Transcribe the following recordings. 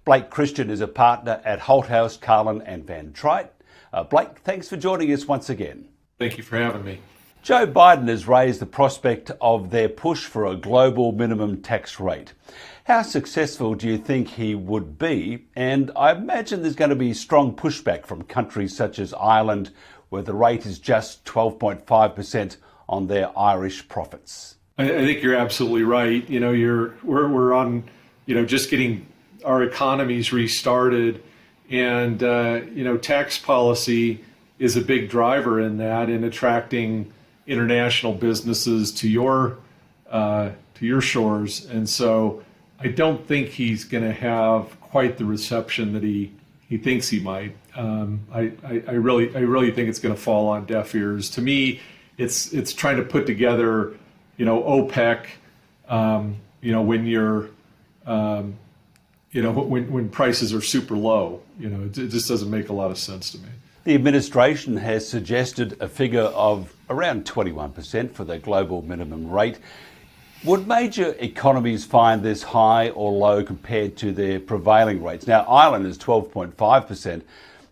Blake Christian is a partner at Holthouse Carlin Van Trigt. Blake, thanks for joining us once again. Thank you for having me. Joe Biden has raised the prospect of their push for a global minimum tax rate. How successful do you think he would be? And I imagine there's going to be strong pushback from countries such as Ireland, where the rate is just 12.5% on their Irish profits. I think you're absolutely right. We're on, just getting our economies restarted, and tax policy is a big driver in that, in attracting international businesses to your shores. And so I don't think he's going to have quite the reception that he thinks he might. I really think it's going to fall on deaf ears. To me, it's trying to put together, OPEC, when you're, when prices are super low. It just doesn't make a lot of sense to me. The administration has suggested a figure of around 21% for the global minimum rate. Would major economies find this high or low compared to their prevailing rates? Now, Ireland is 12.5%,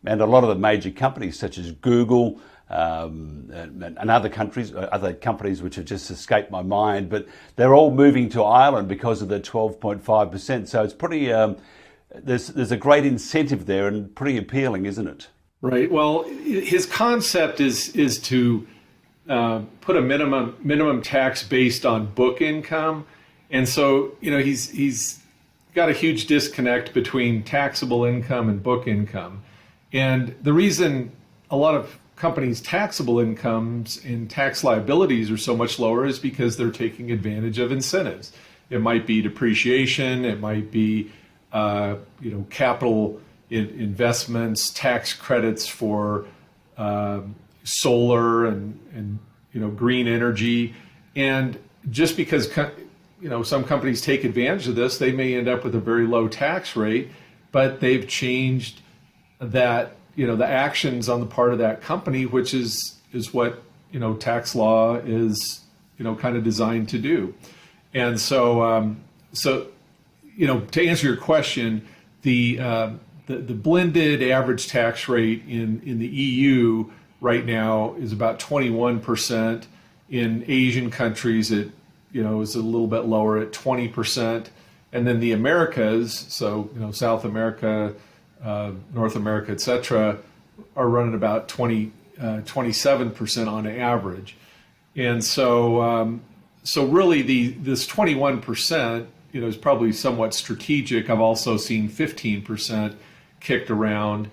and a lot of the major companies such as Google and other companies which have just escaped my mind, but they're all moving to Ireland because of the 12.5%. So it's pretty, there's a great incentive there and pretty appealing, isn't it? Right. Well, his concept is to put a minimum tax based on book income, and so he's got a huge disconnect between taxable income and book income, and the reason a lot of companies' taxable incomes and tax liabilities are so much lower is because they're taking advantage of incentives. It might be depreciation, it might be capital investments, tax credits for solar and green energy. And just because some companies take advantage of this, they may end up with a very low tax rate, but they've changed that, the actions on the part of that company, which is what tax law is kind of designed to do. And so to answer your question, the blended average tax rate in the EU right now is about 21%. In Asian countries, it is a little bit lower at 20%, and then the Americas, so South America, North America, etc., are running about 27% on average. And so really this 21% is probably somewhat strategic. I've also seen 15% kicked around.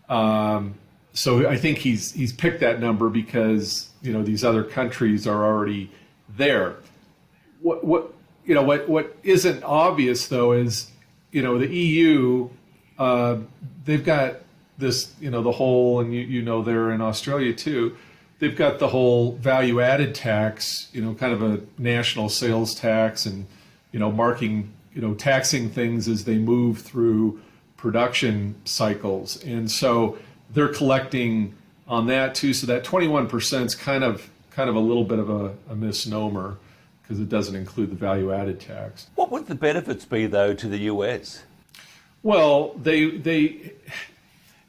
So I think he's picked that number because these other countries are already there. What isn't obvious though is the EU, they've got this the whole, and they're in Australia too. They've got the whole value added tax, kind of a national sales tax, and taxing things as they move through production cycles, and so they're collecting on that too. So that 21% is kind of a little bit of a misnomer because it doesn't include the value added tax. What would the benefits be though to the US? Well,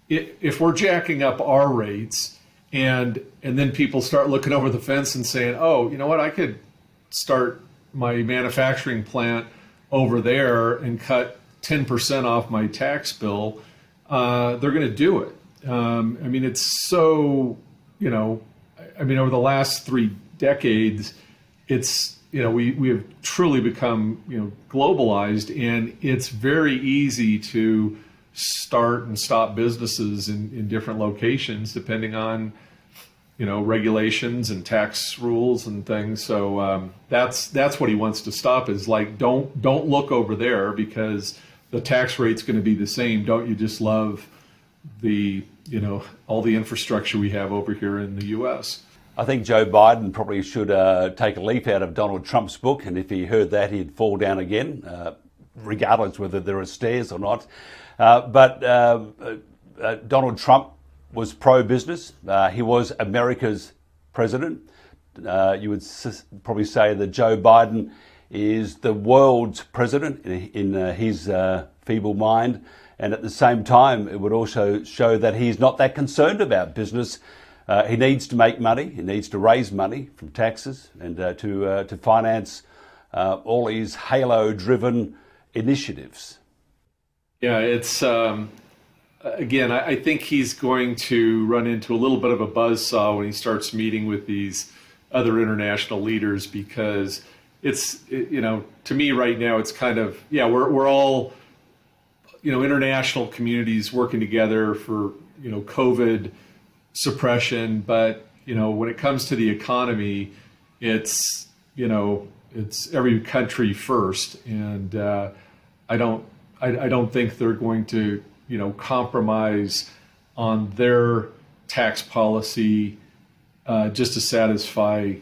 if we're jacking up our rates and then people start looking over the fence and saying, oh, you know what, I could start my manufacturing plant over there and cut 10% off my tax bill, they're going to do it. It's so, over the last 3 decades, it's, we have truly become, globalized, and it's very easy to start and stop businesses in different locations depending on, regulations and tax rules and things. So that's what he wants to stop, is like, don't look over there because the tax rate's going to be the same. Don't you just love the, all the infrastructure we have over here in the US? I think Joe Biden probably should take a leaf out of Donald Trump's book, and if he heard that, he'd fall down again, regardless whether there are stairs or not. But Donald Trump was pro-business. He was America's president. You would probably say that Joe Biden is the world's president in his feeble mind. And at the same time, it would also show that he's not that concerned about business. He needs to make money. He needs to raise money from taxes and to finance all these halo-driven initiatives. Yeah, it's again, I think he's going to run into a little bit of a buzzsaw when he starts meeting with these other international leaders, because to me right now, it's kind of, we're all, international communities working together for, COVID suppression. But, when it comes to the economy, it's every country first. And I don't think they're going to, compromise on their tax policy just to satisfy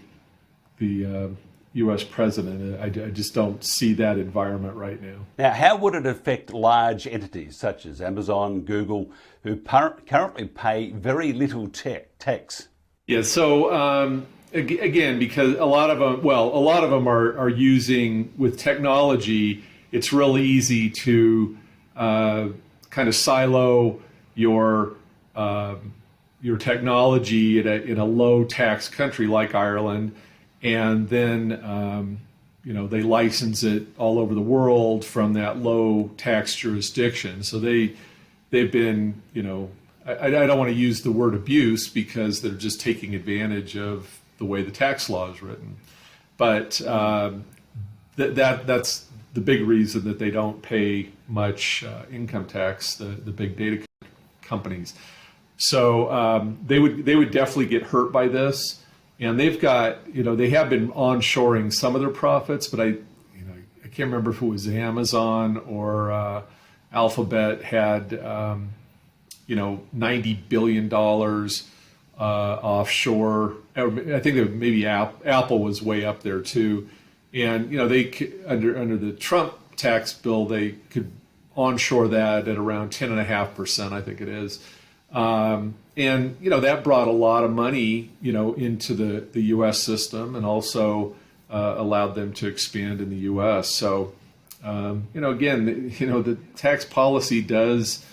the U.S. president. I just don't see that environment right now. Now, how would it affect large entities such as Amazon, Google, who currently pay very little tax? Yeah, so again, because a lot of them are using, with technology, it's real easy to kind of silo your technology in a low tax country like Ireland, and then they license it all over the world from that low tax jurisdiction. So they've been, I don't want to use the word abuse, because they're just taking advantage of the way the tax law is written. But that's the big reason that they don't pay much income tax, the big data companies. So they would definitely get hurt by this. And they've got, they have been onshoring some of their profits, but I can't remember if it was Amazon or Alphabet had, $90 billion offshore. I think that maybe Apple was way up there too. And, they under the Trump tax bill, they could onshore that at around 10.5%, I think it is. And, that brought a lot of money, into the U.S. system, and also allowed them to expand in the U.S. So, again, the tax policy does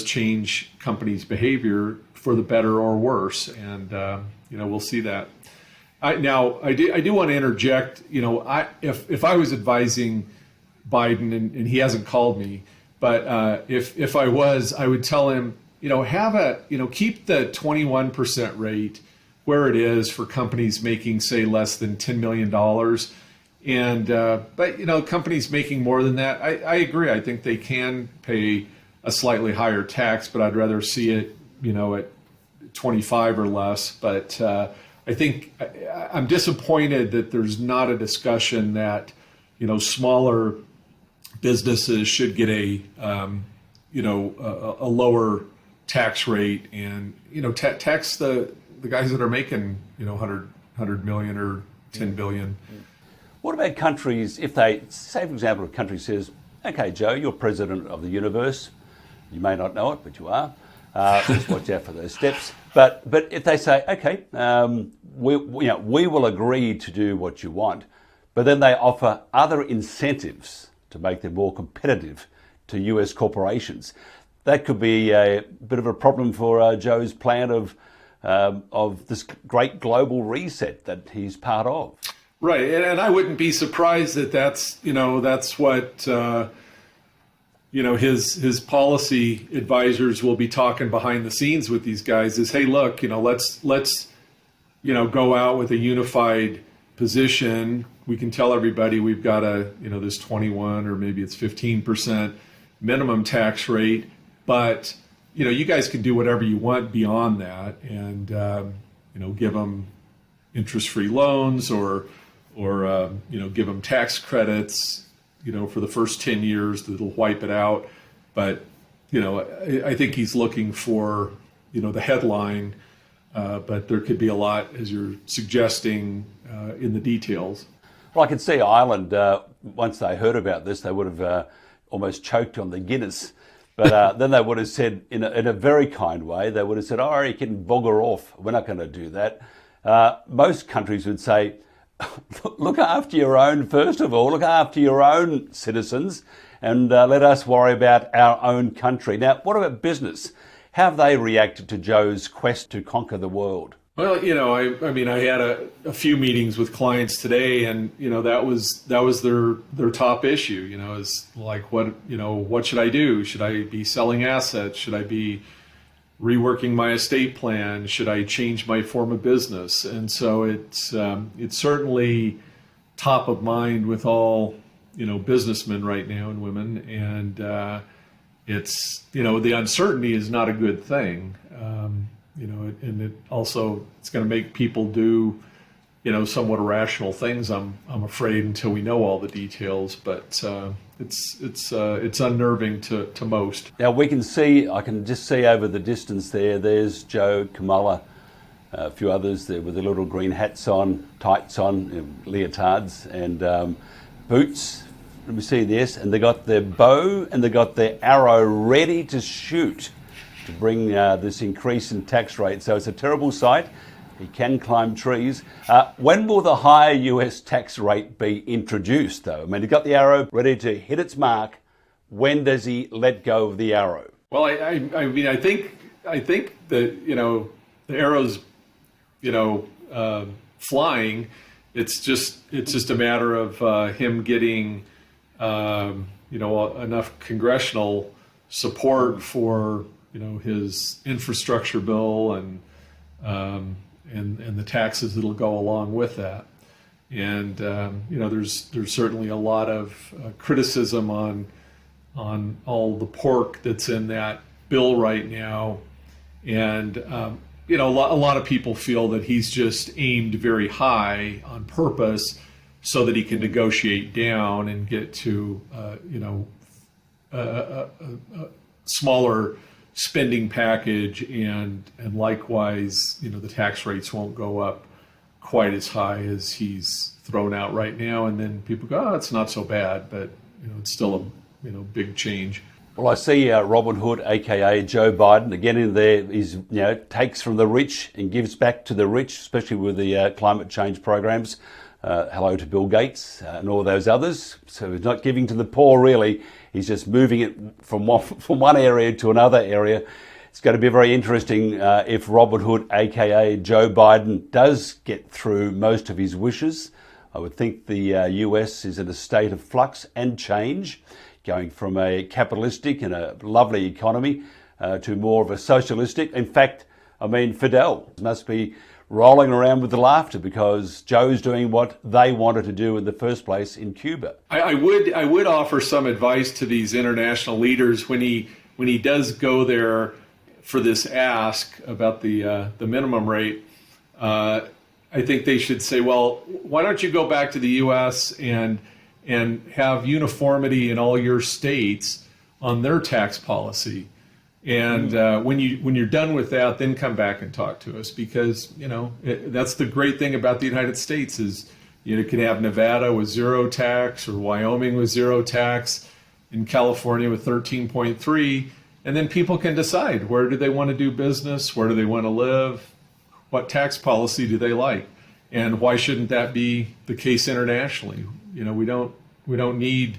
change companies' behavior for the better or worse. And, we'll see that. I do want to interject, if I was advising Biden, and he hasn't called me, but if I was, I would tell him, keep the 21% rate where it is for companies making, say, less than $10 million. And, but, companies making more than that, I agree. I think they can pay a slightly higher tax, but I'd rather see it, at 25 or less. But I think I'm disappointed that there's not a discussion that, smaller businesses should get a lower tax rate, and tax the guys that are making 100 million or 10 billion. What about countries, if they say, for example, a country says, okay, Joe, you're president of the universe, you may not know it, but you are, just watch out for those steps. But if they say, okay, we will agree to do what you want, but then they offer other incentives to make them more competitive to US corporations, that could be a bit of a problem for Joe's plan of this great global reset that he's part of. Right, and I wouldn't be surprised that that's what his policy advisors will be talking behind the scenes with these guys. Is, hey, look, let's go out with a unified position. We can tell everybody we've got this 21 or maybe it's 15% minimum tax rate. But, you guys can do whatever you want beyond that, and, give them interest-free loans or give them tax credits, for the first 10 years that'll wipe it out. But, I think he's looking for, the headline, but there could be a lot, as you're suggesting, in the details. Well, I can see Ireland, once they heard about this, they would have almost choked on the Guinness. But then they would have said, in a very kind way, they would have said, oh, you can bugger off. We're not going to do that. Most countries would say, look after your own, first of all, look after your own citizens, and let us worry about our own country. Now, what about business? How have they reacted to Joe's quest to conquer the world? Well, I mean, I had a few meetings with clients today, and that was their top issue. Is like, what should I do? Should I be selling assets? Should I be reworking my estate plan? Should I change my form of business? And so it's certainly top of mind with all businessmen right now and women, and it's the uncertainty is not a good thing. And it also, it's going to make people do, somewhat irrational things. I'm afraid, until we know all the details. But it's unnerving to most. Now I can just see over the distance there. There's Joe, Kamala, a few others there with the little green hats on, tights on, leotards, and boots. Let me see this, and they got their bow and they got their arrow ready to shoot, to bring this increase in tax rate. So it's a terrible sight. He can climb trees. When will the higher US tax rate be introduced, though? I mean, he got the arrow ready to hit its mark. When does he let go of the arrow? Well, I mean, I think that the arrow's flying. It's just a matter of him getting enough congressional support for his infrastructure bill and the taxes that'll go along with that. And there's certainly a lot of criticism on all the pork that's in that bill right now. And a lot of people feel that he's just aimed very high on purpose so that he can negotiate down and get to a smaller spending package, and likewise, the tax rates won't go up quite as high as he's thrown out right now. And then people go, oh, it's not so bad, but it's still a big change. Well, I see Robin Hood, aka Joe Biden, again in there. He's takes from the rich and gives back to the rich, especially with the climate change programs. Hello to Bill Gates and all those others. So he's not giving to the poor, really. He's just moving it from one area to another area. It's going to be very interesting if Robin Hood, aka Joe Biden, does get through most of his wishes. I would think the US is in a state of flux and change, going from a capitalistic and a lovely economy to more of a socialistic. In fact, I mean, Fidel must be rolling around with the laughter because Joe's doing what they wanted to do in the first place in Cuba. I would offer some advice to these international leaders when he does go there for this ask about the minimum rate. I think they should say, well, why don't you go back to the U.S. and have uniformity in all your states on their tax policy. And when you're done with that, then come back and talk to us, because that's the great thing about the United States is you can have Nevada with 0 tax, or Wyoming with 0 tax, in California with 13.3, and then people can decide where do they want to do business, where do they want to live, what tax policy do they like, and why shouldn't that be the case internationally? We don't need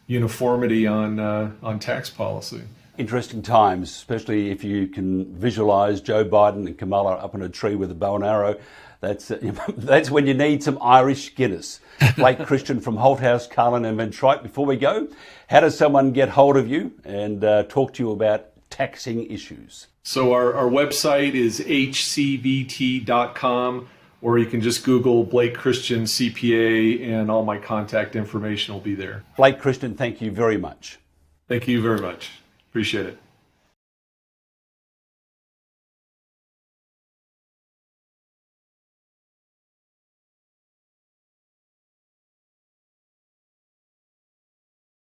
uniformity on tax policy. Interesting times, especially if you can visualize Joe Biden and Kamala up in a tree with a bow and arrow. That's when you need some Irish Guinness. Blake Christian from Holthouse Carlin Van Trigt. Before we go, how does someone get hold of you and talk to you about taxing issues? So our website is hcvt.com, or you can just Google Blake Christian CPA and all my contact information will be there. Blake Christian, thank you very much. Thank you very much. Appreciate it.